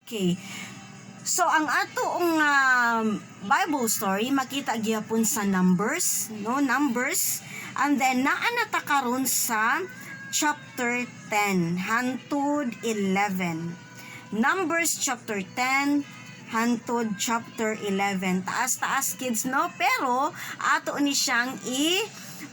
Okay. So ang atong Bible story makita gyapon sa Numbers, no? Numbers. And then naa na ta karon sa chapter 10 hangtod 11. Numbers chapter 10 hangtod chapter 11. Taas-taas kids, no? Pero ato ni siyang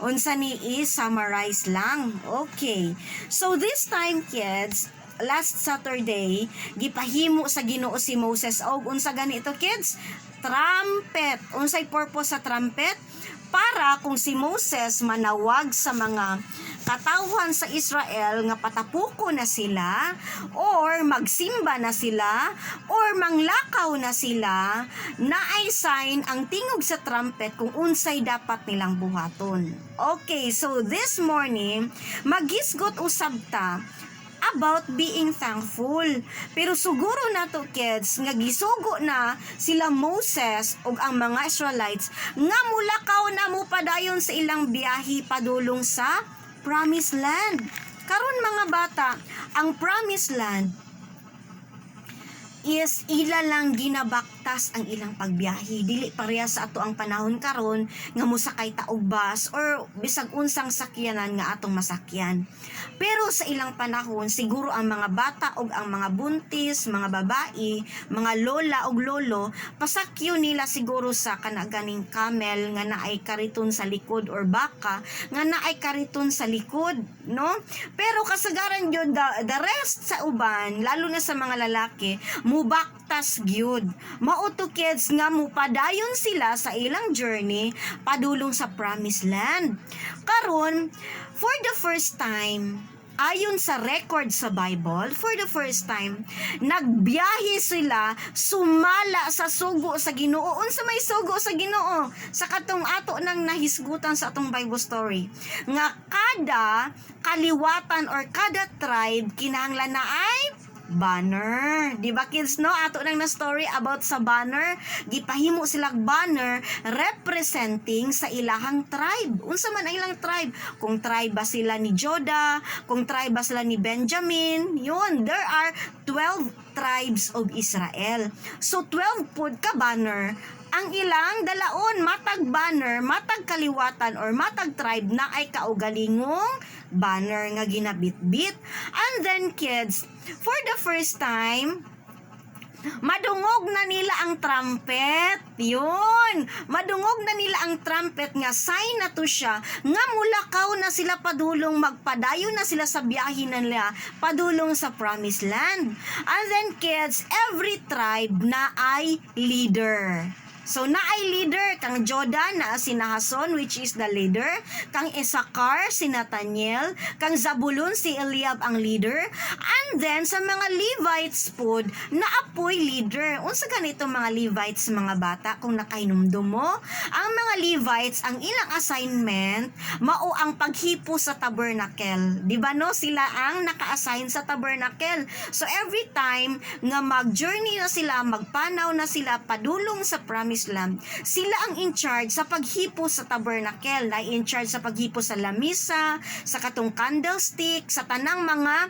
unsa ni i-summarize lang. Okay. So this time kids, last Saturday, gipahimo sa Ginoo si Moses og unsa ganito kids? Trumpet. Unsay purpose sa trumpet? Para kung si Moses manawag sa mga katawhan sa Israel nga patapuko na sila or magsimba na sila or manglakaw na sila, naay sign ang tingog sa trumpet kung unsay dapat nilang buhaton. Okay, so this morning magisgot usab ta about being thankful. Pero siguro na to kids, nga gisugo na sila Moses ug ang mga Israelites nga mulakaw na mo padayon sa ilang biyahe padulong sa Promised Land. Karon mga bata, ang Promised Land is ila lang ginabaktas ang ilang pagbiyahe. Dili pareha sa ato ang panahon karon nga musakay ta og bus or bisag unsang sakyanan nga atong masakyan. Pero sa ilang panahon, siguro ang mga bata og ang mga buntis, mga babae, mga lola og lolo, pasakyo nila siguro sa kanaganing camel nga naay kariton sa likod or baka nga naay kariton sa likod, no? Pero kasagaran gyud the rest sa uban, lalo na sa mga lalaki, mubaktas gyud. Mao to kids nga mupadayon sila sa ilang journey padulong sa Promised Land. Karon, for the first time, ayon sa record sa Bible, for the first time, nagbiyahe sila sumala sa sugo sa Ginoo. Unsa may sugo sa Ginoo? Sa katong ato nang nahisgutan sa atong Bible story, nga kada kaliwatan or kada tribe kinahanglan na ay banner. Di ba kids, no? Ato nang na story about sa banner. Gipahimo silang banner representing sa ilahang tribe. Unsa man ang ilang tribe? Kung tribe ba sila ni Judah, kung tribe ba sila ni Benjamin, yun. There are 12 tribes of Israel. So 12 pud ka banner ang ilang dalaon, matag banner, matag kaliwatan or matag tribe na ay kaugalingong banner nga ginabitbit. And then kids, for the first time, madungog na nila ang trumpet. Yun. Madungog na nila ang trumpet nga sign na to siya nga mulakaw na sila padulong, magpadayon na sila sa biyahe nila padulong sa Promised Land. And then kids, every tribe na ay leader. So naay leader kang Judah na si Nahason, which is the leader, kang Issachar si Nathaniel, kang Zabulon si Eliab ang leader, and then sa mga Levites pod naapoy leader. Unsa ganito mga Levites mga bata kung nakahinumdum mo? Ang mga Levites ang ilang assignment mao ang paghipo sa tabernacle. Di ba no, sila ang naka-assign sa tabernacle. So every time nga mag-journey na sila, magpanaw na sila padulong sa Promised Land, sila ang in charge sa paghipo sa tabernacle, na in charge sa paghipo sa lamisa, sa katong candlestick, sa tanang mga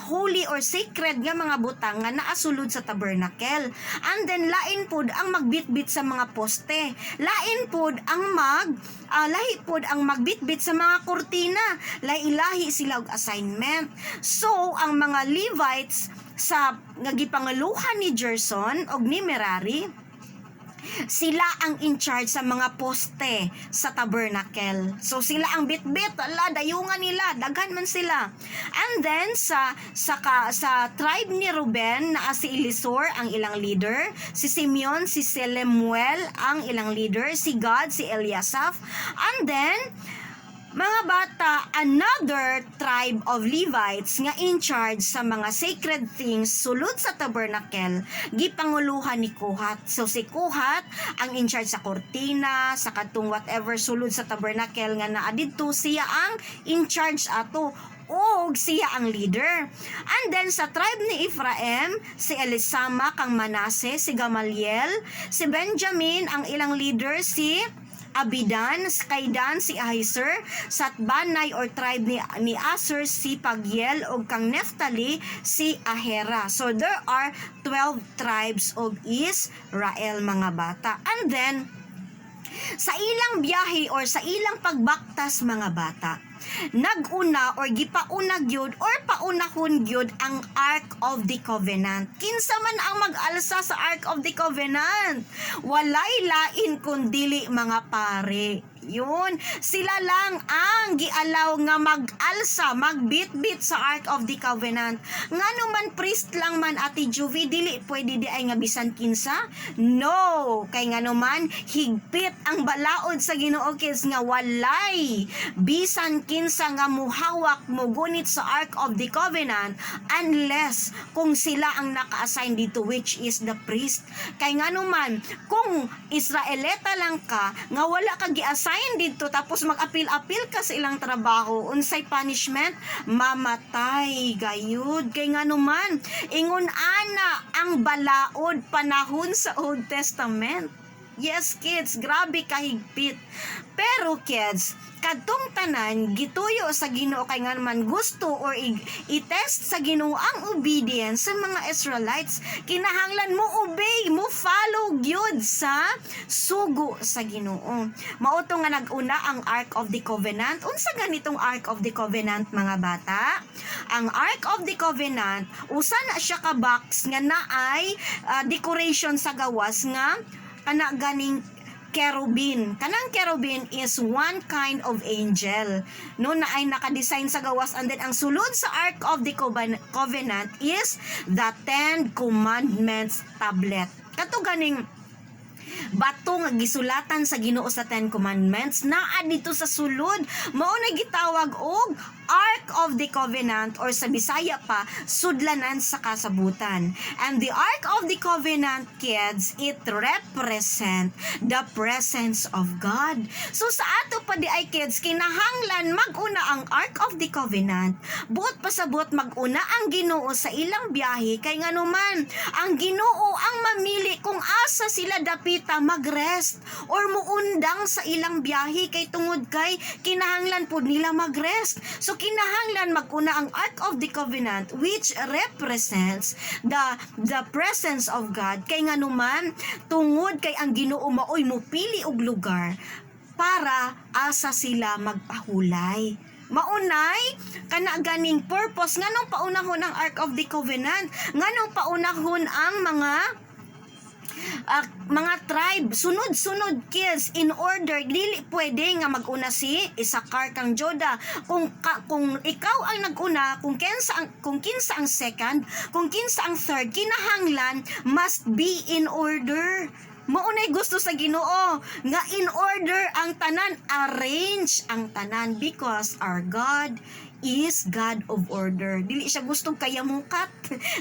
holy or sacred nga mga butang nga naasulod sa tabernacle. And then lain pod ang magbitbit sa mga poste, lain pod ang lahi pod ang magbitbit sa mga kurtina, lahi-lahi sila og assignment. So ang mga Levites sa nagipangaluhan ni Gerson og ni Merari, sila ang in charge sa mga poste sa tabernacle. So sila ang bitbit, dayungan nila, daghan man sila. And then sa tribe ni Ruben na si Elisur ang ilang leader, si Simeon, si Selemuel ang ilang leader, si Gad, si Eliasaph. And then mga bata, another tribe of Levites nga in charge sa mga sacred things sulod sa tabernacle, gipanguluhan ni Kohat. So si Kohat ang in charge sa kortina, sa katong whatever sulod sa tabernacle nga naa didto, siya ang in charge ato og siya ang leader. And then sa tribe ni Ephraim, si Elisama kang Manase, si Gamaliel, si Benjamin ang ilang leader, si Abidan, kay Dan si Ahiser, sa Banay or tribe ni Aser si Pagiel, o kang Neftali si Ahera. So there are 12 12 tribes of Israel mga bata. And then sa ilang biyahe or sa ilang pagbaktas mga bata, naguna or gipauna gyud or paunahon gyud ang Ark of the Covenant. Kinsa man ang mag-alsa sa Ark of the Covenant? Walay lain kundili mga pare. Yun, sila lang ang gialaw nga mag-alsa, magbit-bit sa Ark of the Covenant. Ngano man priest lang man Ate Juvie, dili pwede di ay nga bisan kinsa? No, kay ngano man higpit ang balaod sa Ginoo kids nga walay bisan kinsa nga muhawak mo gunit sa Ark of the Covenant unless kung sila ang naka-assign dito, which is the priest. Kay ngano man kung Israelita lang ka nga wala ka gi-assign dito tapos mag-apil-apil ka sa ilang trabaho, unsay punishment? Mamatay gayud. Kay ngano man ingon ana ang balaod panahon sa Old Testament. Yes kids, grabe kahigpit. Pero kids, kadtong tanan gituyo sa Ginoo kay nga naman gusto or i-test sa Ginoo ang obedience sa mga Israelites. Kinahanglan mo obey, mo follow gyud sa sugo sa Ginoo. Mao to nga nag-una ang Ark of the Covenant. Unsa ganitong Ark of the Covenant mga bata? Ang Ark of the Covenant usa na siya ka box nga naay decoration sa gawas nga kana ganing cherubim. Kanang cherubim is one kind of angel. No, na ay naka-design sa gawas, and then ang sulod sa Ark of the Covenant is the 10 Commandments tablet. Kato ganing bato nga gisulatan sa Ginoo sa 10 Commandments naa dito sa sulod, mao na gitawag og Ark of the Covenant or sa Bisaya pa sudlanan sa kasabutan. And the Ark of the Covenant kids, it represent the presence of God. So sa ato pa di ay kids, kinahanglan maguna ang Ark of the Covenant, buot pasabot maguna ang Ginoo sa ilang biyahe kay nganuman ang Ginoo ang mamili kung asa sila dapita magrest or muundang sa ilang biyahe kay tungod kay kinahanglan po nila magrest. So kinahanglan maguna ang Ark of the Covenant which represents the presence of God kay nganuman tungod kay ang Ginoo maoy mopili og lugar para asa sila magpahulay. Maunay kana ganing purpose nganong paunahon ang Ark of the Covenant, nganong paunahon ang mga tribe, sunod-sunod kids in order. Dili pwede nga maguna si Isakar kang Joda. Kung ikaw ang naguna, kung kinsa ang second, kung kinsa ang third, kinahanglan must be in order. Maunay gusto sa Ginoo nga in order ang tanan, arrange ang tanan because our God is God of order. Dili siya gusto kayamukat.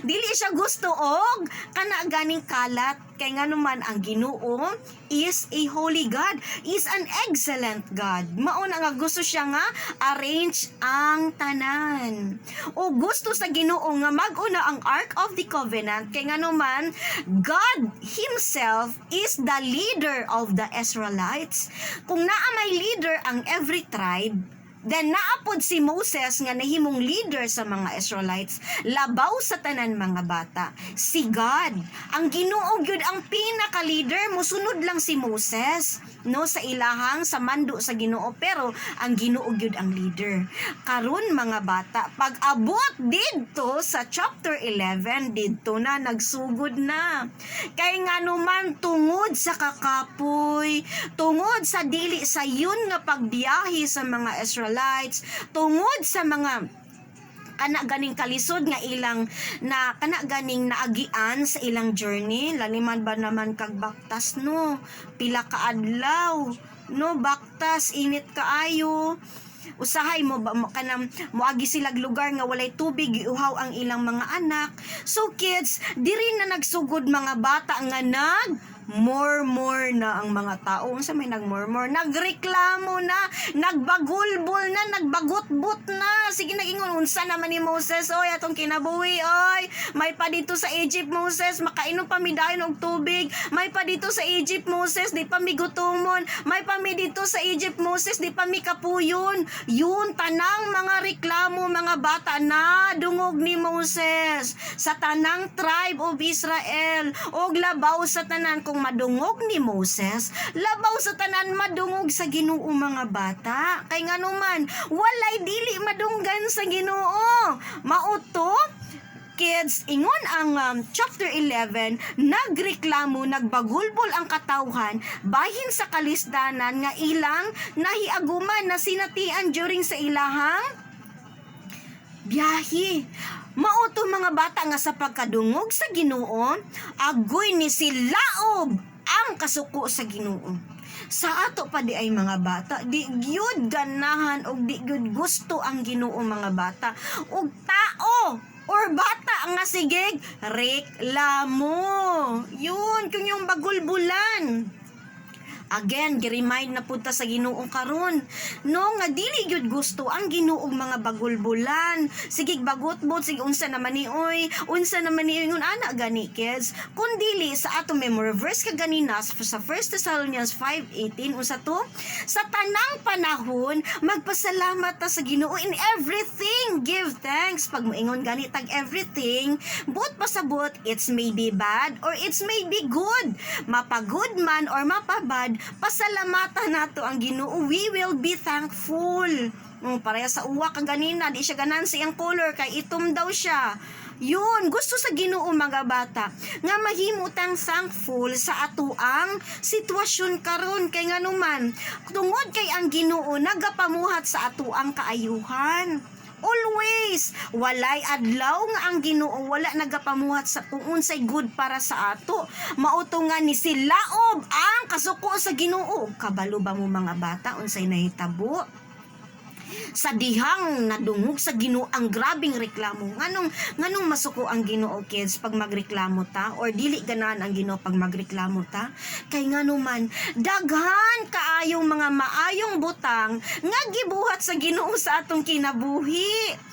Dili siya gusto og kana ganing kalat. Kay nga naman ang Ginoo is a holy God, is an excellent God. Mao na nga gusto siya nga arrange ang tanan. O gusto sa Ginoo nga mag-una ang Ark of the Covenant kay nga naman God himself is the leader of the Israelites. Kung naa may leader ang every tribe, then naapod si Moses nga nahimong leader sa mga Israelites, labaw sa tanan mga bata. Si God, ang Ginoo gyud ang pinaka-leader, mosunod lang si Moses no sa ilahang sa mando sa Ginoo, pero ang Ginoo gyud ang leader. Karon mga bata, pag abot didto sa chapter 11, didto na nagsugod na. Kay nganuman tungod sa kakapoy, tungod sa dili sa yun nga pagbiyahe sa mga Israelites, tungod sa mga kana ganing kalisod nga ilang na kana ganing naagian sa ilang journey, laliman ba naman kag baktas no, pila ka adlaw no, baktas init kaayo, usahay mo kanang moagi silag lugar nga walay tubig, giuhaw ang ilang mga anak. So kids, diri na nagsugod mga bata nga More na ang mga tao. Unsa may nagmurmur? Nagreklamo na, nagbagulbol na, nagbagutbot na. Sige nagingon, unsa naman ni Moses, oy, atong kinabuhi, oy. May pa dito sa Egypt, Moses, makainom pa mi dayon og tubig. May pa dito sa Egypt, Moses, di pa mi gutomon. May pa mi dito sa Egypt, Moses, di pa mi kapuyon. Yun, tanang mga reklamo, mga bata na dungog ni Moses sa tanang tribe of Israel. Og labaw sa tanan kung madungog ni Moses, labaw sa tanan madungog sa Ginoo mga bata. Kay nganuman, walay dili madunggan sa Ginoo. Mauto, kids, ingon ang chapter 11, nagreklamo, nagbagulbol ang katawhan bahin sa kalisdanan nga ilang nahiaguman na sinatian during sa ilahang biyahe. Mauto mga bata nga sa pagkadungog sa Ginoo, agoy ni silaob ang kasuko sa Ginoo. Sa ato pa di ay mga bata, di gyud ganahan og di gyud gusto ang Ginoo mga bata. Og tao or bata nga sigig reklamo. Yun kung yung bagulbulan. Again, gi-remind na punta sa Ginoo karon. No nga dili gyud gusto ang Ginoo mga bagulbulan. Sige bagutbot, sige unsa naman ni oy, unsa naman ni ingon ana gani kids. Kun dili sa ato memory verse ka ganina sa 1 Thessalonians 5:18 unsa to? Sa tanang panahon magpasalamat ta sa Ginoo in everything. Give thanks. Pag moingon gani tag everything, but pasabot it's may be bad or it's may be good. Mapagud man or mapabad, pasalamatan nato ang Ginoo. We will be thankful. Pareha sa uwa ka ganina, di siya ganan siyang color kay itom daw siya. Yun, gusto sa Ginoo mga bata nga mahimutang thankful sa atuang sitwasyon karon kay nganuman tungod kay ang Ginoo nagapamuhat sa atuang kaayuhan. Always, walay adlaw nga ang Ginoo wala nagapamuhat sa kung unsay good para sa ato. Mauto nga ni silaob ang kasuko sa Ginoo. Kabalo ba mo mga bata unsay nahitabo? Sa dihang nadungog sa Ginoo ang grabing reklamo. Nganong masuko ang Ginoo kids pag magreklamo ta or dili ganahan ang Ginoo pag magreklamo ta? Kay nganuman daghan kaayong mga maayong butang nga gibuhat sa Ginoo sa atong kinabuhi.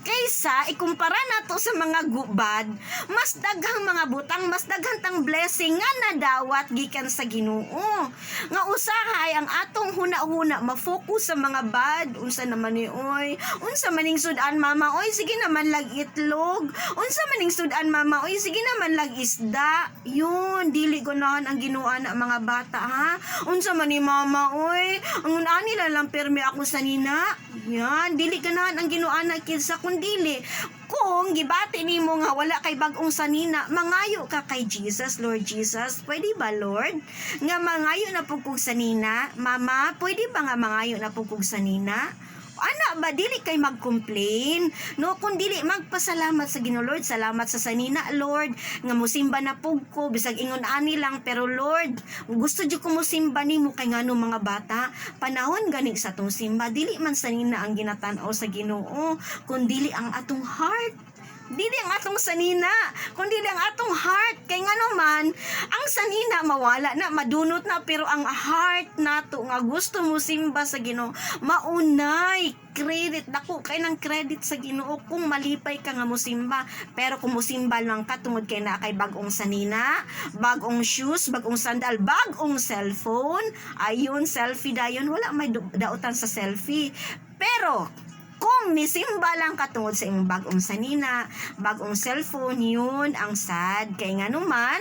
Kaysa ikumpara nato sa mga gubad, mas daghang mga butang, mas daghang tang blessing nga nadawat gikan sa Ginoo. Nga usahay ang atong huna-huna ma-focus sa mga bad. Unsa naman ni oy? Unsa maning sudan mama? Oy, sige naman lag itlog. Unsa maning sudan mama? Oy, sige naman lag isda. Yun, dili ganahan ang Ginoo na mga bata ha. Unsa man ni mama? Oy, ang ani lang permi ako sa nina. Yan, dili ganahan ang Ginoo na kids sa dili. Kung gibati nimo nga wala kay bag-ong sanina, mangayo ka kay Jesus, Lord Jesus. Pwede ba, Lord? Nga mangayo na pugkog sanina? Mama, pwede ba nga mangayo na pugkog sanina? Ana ba dili kay mag-complain? No, kun dili magpasalamat sa Ginoo, Lord, salamat sa sanina, Lord, nga mosimba na pugko bisag ingon ani lang, pero Lord, gusto jud ko mosimba nimo kay ngano mga bata, panahon gani sa tong simba, dili man sanina ang ginatan-aw sa Ginoo, kun dili ang atong heart. Dili ang atong sanina, kundi ang atong heart. Kay nga naman, ang sanina mawala na, madunot na, pero ang heart nato nga gusto mo simba sa Ginoo, maunay credit dako kay nang credit sa Ginoo kung malipay ka nga mosimba. Pero kung mosimba lang ka tungod kay na kay bag-ong sanina, bag-ong shoes, bag-ong sandal, bag-ong cellphone, ayun selfie dayon, wala may dautan sa selfie. Pero kung nisimba lang ka tungod sa imong bag-ong sanina, bag-ong cellphone, yun ang sad. Kay nga naman,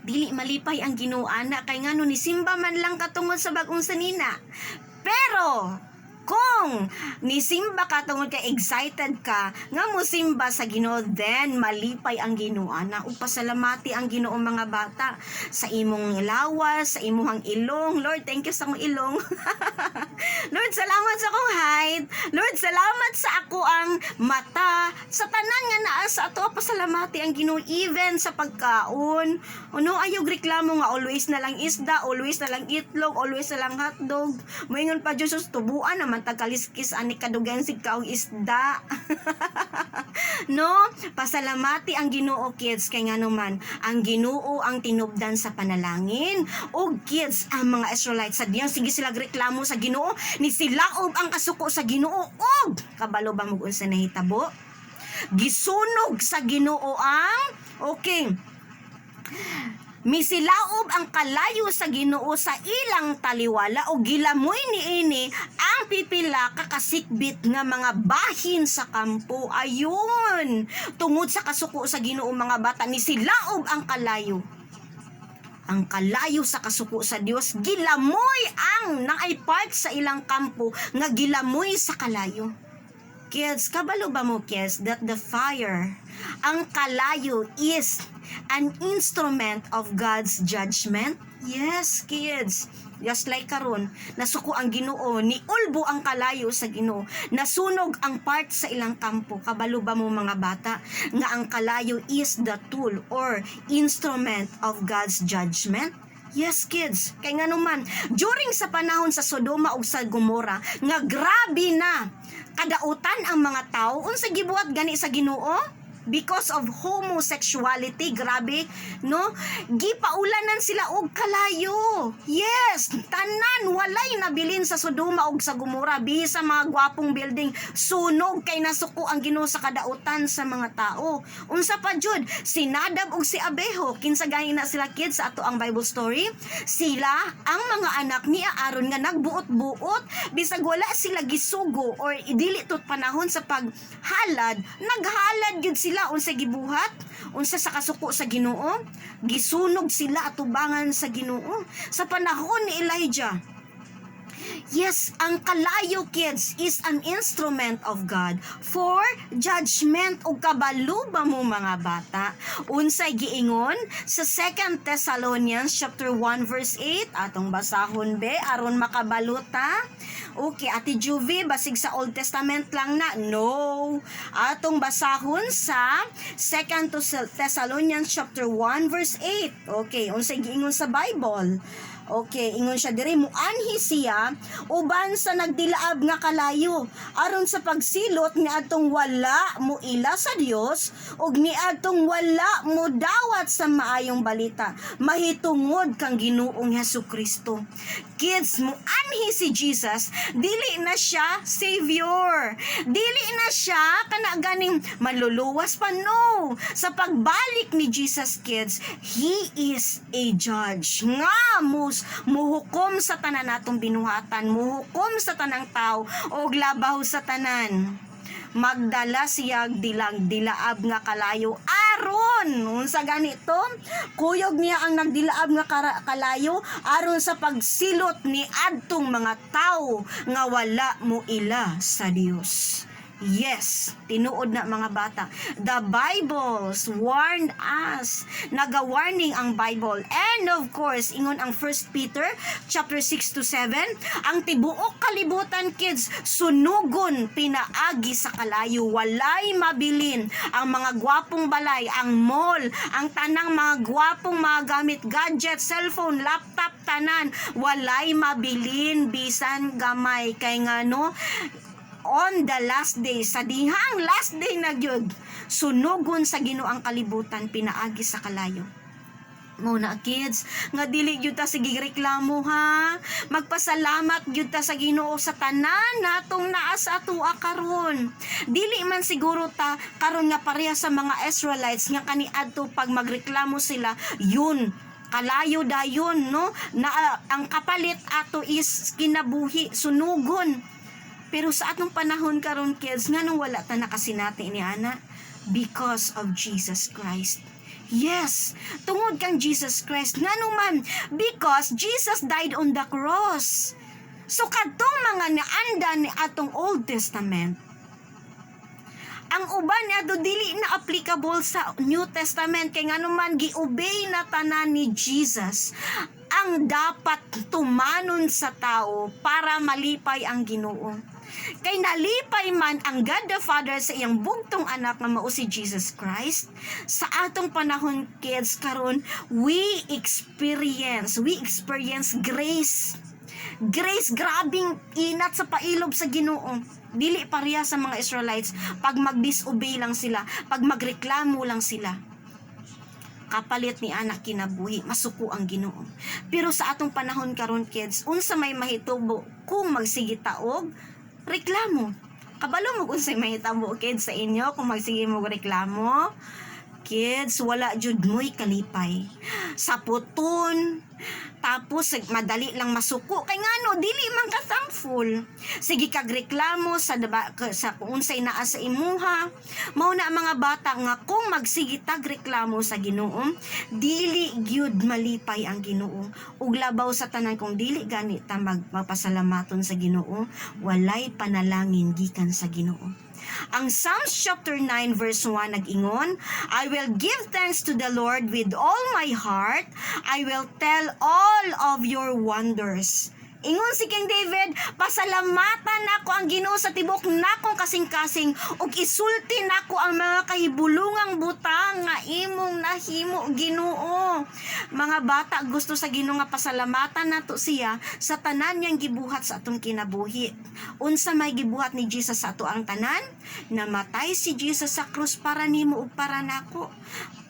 dili malipay ang Ginoo ana, kay nga nun nisimba man lang ka tungod sa bag-ong sanina. Pero kung nisimba ka tungod kay excited ka nga mosimba sa Ginoo, then malipay ang Ginoo ana, ug pasalamati ang Ginoo mga bata sa imong lawas, sa imong ilong. Lord, thank you sa akong ilong. Lord, salamat sa akong height. Lord, salamat sa ako ang mata. Sa tanan nga naa sa ato, pasalamati ang Ginoo even sa pagkaon. Ano ayaw reklamo nga always na lang isda, always na lang itlog, always na lang hotdog. Moingon pa Diyos, tubuan naman mantag kaliskis ani kadugan sig kaog isda. No, pasalamati ang Ginoo kids kay ngano man ang Ginoo ang tinubdan sa panalangin. Og kids ang mga Israelites sa diyang sige sila reklamo sa Ginoo ni silaob ang kasuko sa Ginoo og kabalo ba mo unsa nahitabo? Gisunog sa Ginoo ang misilaob ang kalayo sa Ginoo sa ilang taliwala o gilamoy niini ang pipila kakasikbit nga mga bahin sa kampo. Ayun, tungod sa kasuko sa Ginoo mga bata ni silaob ang kalayo. Ang kalayo sa kasuko sa Dios gilamoy ang naay part sa ilang kampo nga gilamoy sa kalayo. Kids, kabalo ba mo kids that the fire, ang kalayo is an instrument of God's judgment? Yes, kids. Just like karon, nasuko ang Ginoo, ni ulbo ang kalayo sa Ginoo, nasunog ang part sa ilang kampo. Kabalo ba mo mga bata nga ang kalayo is the tool or instrument of God's judgment? Yes, kids. Kay nga naman, during sa panahon sa Sodoma ug sa Gomora, nga grabe na kadautan ang mga tao, unsa gibuhat gani sa Ginoo? Because of homosexuality, grabe, no? Gipaulanan sila og kalayo. Yes, tanan walay nabilin sa Sodoma og sa Gomora, bisa mga gwapong building, sunog kay nasuko ang Ginoo sa kadautan sa mga tao. Unsa pa jud, si Nadab ug si Abihu, kinsa gani na sila kids sa ato ang Bible story? Sila ang mga anak ni Aaron nga nagbuot-buot, bisag wala sila gisugo or dili tot panahon sa paghalad, naghalad gyud sila. Unsa gibuhat, unsa sa kasuko sa Ginoo, gisunog sila atubangan sa Ginoo sa panahon ni Elijah. Yes, ang kalayo kids is an instrument of God for judgment. O kabalo ba mo mga bata? Unsay giingon sa 2 Thessalonians chapter 1 verse 8, atong basahon be aron makabaluta. Okay, Ate Juvie, basig sa Old Testament lang na? No. Atong basahon sa 2 Thessalonians chapter 1 verse 8. Okay, unsay giingon sa Bible? Okay, ingon siya diri muanhi siya uban sa nagdilaab nga kalayo aron sa pagsilot ni adtong wala mo ila sa Dios ug ni adtong wala mo dawat sa maayong balita mahitungod kang Ginoong Hesukristo. Kids, muanhi si Jesus, dili na siya savior. Dili na siya kana ganing maluluwas pa, no. Sa pagbalik ni Jesus, kids, he is a judge. Nga muhukom sa tanan natong binuhatan, muhukom sa tanang tao og labaw sa tanan. Magdala siya dilaab nga kalayo aron unsa ganito kuyog niya ang nagdilaab nga kalayo aron sa pagsilot ni adtong mga tao nga wala mo ila sa Dios. Yes, tinuod na mga bata. The Bibles warned us. Naga-warning ang Bible. And of course, ingon ang 1 Peter chapter 6 to 7, ang tibuok kalibutan, kids, sunugon pinaagi sa kalayo. Walay mabilin ang mga gwapong balay, ang mall, ang tanang mga gwapong mga gamit, gadget, cellphone, laptop, tanan. Walay mabilin bisan gamay. Kay nga no, on the last day, sa dihang last day na gyud, sunugon sa Ginoo ang kalibutan pinaagi sa kalayo. Muna kids, nga dili gyud ta sige reklamo ha. Magpasalamat gyud ta sa Ginoo sa tanan natong naa sa atoa karon. Dili man siguro ta karon nga pareha sa mga Israelites nga kaniadto pag magreklamo sila, yun kalayo dayon no, na ang kapalit ato is kinabuhi, sunugon. Pero sa atong panahon karon, kids, nganong wala ta nakasinati ni ana? Because of Jesus Christ. Yes, tungod kang Jesus Christ. Nganong man? Because Jesus died on the cross. So kadtong mga naanda ni atong Old Testament, ang uban niya do dili na applicable sa New Testament kay ngano man giobey na tanan ni Jesus ang dapat tumanon sa tao para malipay ang Ginoo. Kay nalipay man ang God the Father sa iyang bugtong anak nga mao si Jesus Christ, sa atong panahon, kids, karon we experience grace. Grace, grabing inat sa pailob sa Ginoo. Dili pareha sa mga Israelites pag mag-disobey lang sila, pag magreklamo lang sila. Kapalit ni anak kinabuhi, masuko ang Ginoo. Pero sa atong panahon karon kids, unsa may mahitubo kung magsige taog reklamo. Kabalo mo kung sa mahitabo kids sa inyo kung magsige mo reklamo. Kids, wala jud mo'y kalipay. Saputon, tapos madali lang masuko kay ngano dili man ka thankful. Sige kag reklamo sa sa kung unsay naa sa imuha. Mao na ang mga bata nga kung magsige tag reklamo sa Ginoo, dili gyud malipay ang Ginoo. Ug labaw sa tanan kung dili gani ta magpasalamaton sa Ginoo, walay panalangin gikan sa Ginoo. Ang Psalms chapter 9 verse 1 nag-ingon, I will give thanks to the Lord with all my heart. I will tell all of your wonders. Ingon si King David, pasalamatan nako ang Ginoo sa tibok nakong kasing-kasing ug isulti nako ang mga kahibulungang butang nga imong nahimo Ginoo. Mga bata, gusto sa Ginoo nga pasalamatan nato siya sa tanan niyang gibuhat sa atong kinabuhi. Unsa may gibuhat ni Jesus sa ato ang tanan? Namatay si Jesus sa krus para nimo ug para nako.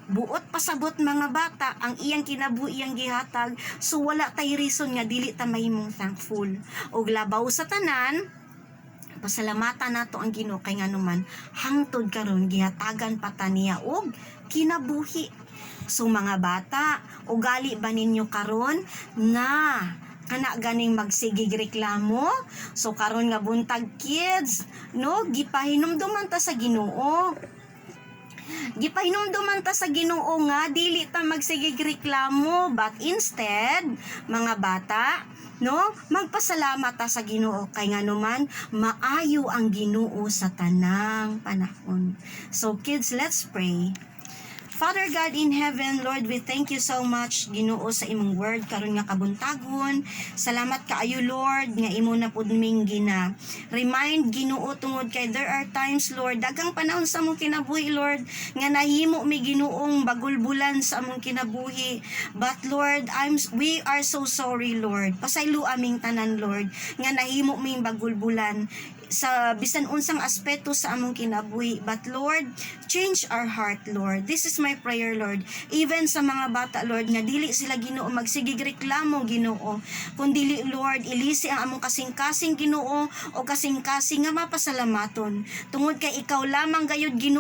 Buot pasabot mga bata ang iyang kinabuhi iyang gihatag, so wala tay reason nga dili ta mahimong thankful. Og labaw sa tanan, pasalamatan nato ang Ginoo kay nganuman hangtod karon gihatagan pa ta niya og kinabuhi. So mga bata, ugali ba ninyo karon nga kana ganing magsigig reklamo? So karon nga buntag kids, no, gipahinumduman ta sa Ginoo. Gipahinumduman ta sa Ginoo nga dili ta magsigig reklamo, but instead mga bata, no, magpasalamat ta sa Ginoo kay nganuman maayo ang Ginoo sa tanang panahon. So kids, let's pray. Father God in heaven, Lord, we thank you so much, Ginoo, sa imong word karon nga kabuntagon. Salamat kaayo, Lord, nga imo na pud ming gina remind, Ginoo, tungod kay there are times, Lord, daghang panahon sa among kinabuhi, Lord, nga nahimo mi Ginoong bagulbulan sa among kinabuhi. But Lord, we are so sorry, Lord. Pasaylo aming tanan, Lord, nga nahimo ming bagulbulan sa bisan unsang aspeto sa among kinabuhi. But Lord, change our heart, Lord. This is my prayer, Lord. Even sa mga bata, Lord, nga dili sila Ginoo magsigig reklamo, Ginoo. Kundi Lord, ilisi ang among kasing-kasing, Ginoo, o kasing-kasing nga mapasalamaton. Tungod kay ikaw lamang gayud, Ginoo,